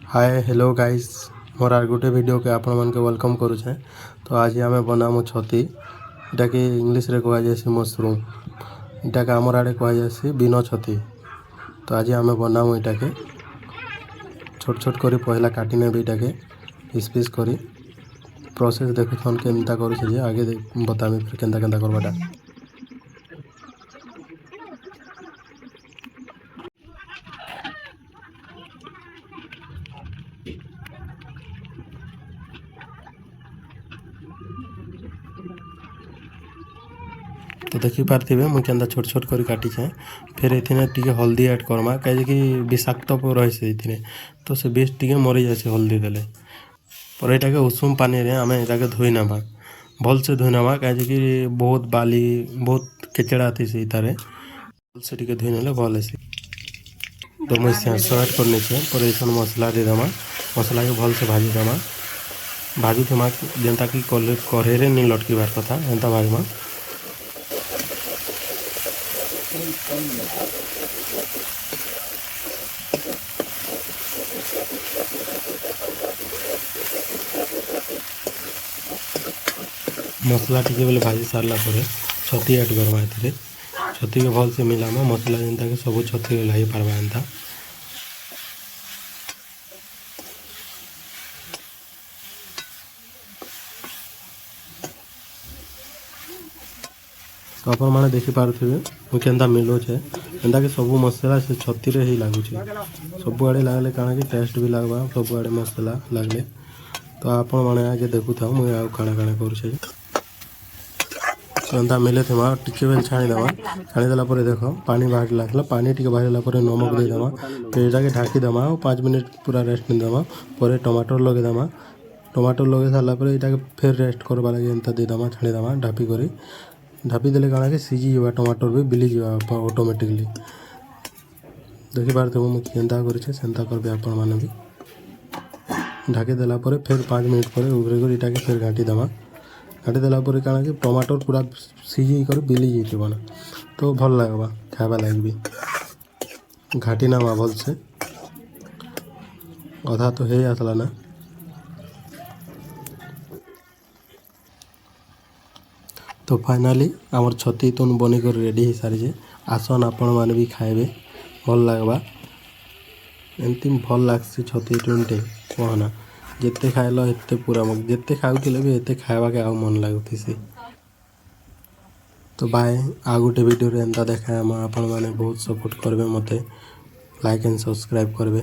हाय hello guys मोर आर गोटे वीडियो के आपण मन के वेलकम करूछे। तो आज आमे बनामु छती इटा के इंग्लिश रे कहा जायसी मशरूम। इटा के हमर आड़े कहा जायसी बिनो छती। तो आज आमे बनामु इटा के छोट छोट करी पहला काटी नेबे इटा के पीस पीस करी प्रोसेस देखुथन केनता करूछे जे आगे बतामी फिर केनता केनता करबाटा। तो देखी पार्थिबे मुझे केनता छोट छोट करी काटी छे। फिर इथिने टिके हल्दी ऐड करमा कहे कि विषाक्त रही इथिने तो से बेस टिके मरी जाए हल्दी देले। पर एटा के उषुम पानी रे आमे एटा के धोई नबा भल से धोई नबा कहे कि बहुत बाली बहुत केचड़ा थी से इतारे भल से टिके धोई नेले भल से। तो मुझे सरसो ऐड करनी छे पर ऐसा मसला दे दमा मसला के भल से भाजी दमा भाजी थमा जेनता कि कढ़े रे नहीं लटकी बार कथा एंता भाजमा। मसला टिके बेले भाजी सारला पर छती ऐड करवा एथिरे छती के भल से मिलामा मसला जेनता के सब छती लाई पारबा एंता। तो अपन माने देखि पारथिबे मु केनता मिलो छे एंता के सब मसला से छती रे ही लागु छे सब आड़े लागले काना कि टेस्ट भी लागबा सब आड़े मसला लागले। तो आपण माने आगे देखु था मु आ काना काना करू छे एंता मिले थमा टिके बेल छाणी देला पर देखो पानी बाहर लागला पानी टिके बाहरला पर नमक दे देमा फिर एटा के ढाकी देमा 5 मिनट पूरा रेस्ट न देमा पर टमाटर लगे देमा टमाटर लगे सारला पर एटा के फिर रेस्ट करबा लागे एंता दे देमा छाणी देमा ढापी करी ढापी देले काना के सीजी जबा टमाटर भी बिली जबा ऑटोमेटिकली। देखि पारथे मु केनता करी छे सेंता करबे आपण माने भी ढाकी देला पर फिर 5 मिनट पर उगरे कर एटा के फिर घाटी देमा घाटी देला पर काना कि टमाटर पूरा सीझी कर बिली जाइए बना तो भल लगवा खावा लगे भी घाटी ना भल से अधा तो है आसला ना। तो फाइनाली आमर छती तुन बनी कर रेडी हो सारी आसन आपण मैंने भी खाए भल लगवा एमती भल लगसी छती टुनटे कहना जिते खाइल एते पूरा जिते खाऊले भी एते खावा के मन लगुथी से। तो बाय आ गोटे वीडियो एंता देखा आपण मैंने बहुत सपोर्ट करबे मते लाइक एंड सब्सक्राइब करबे।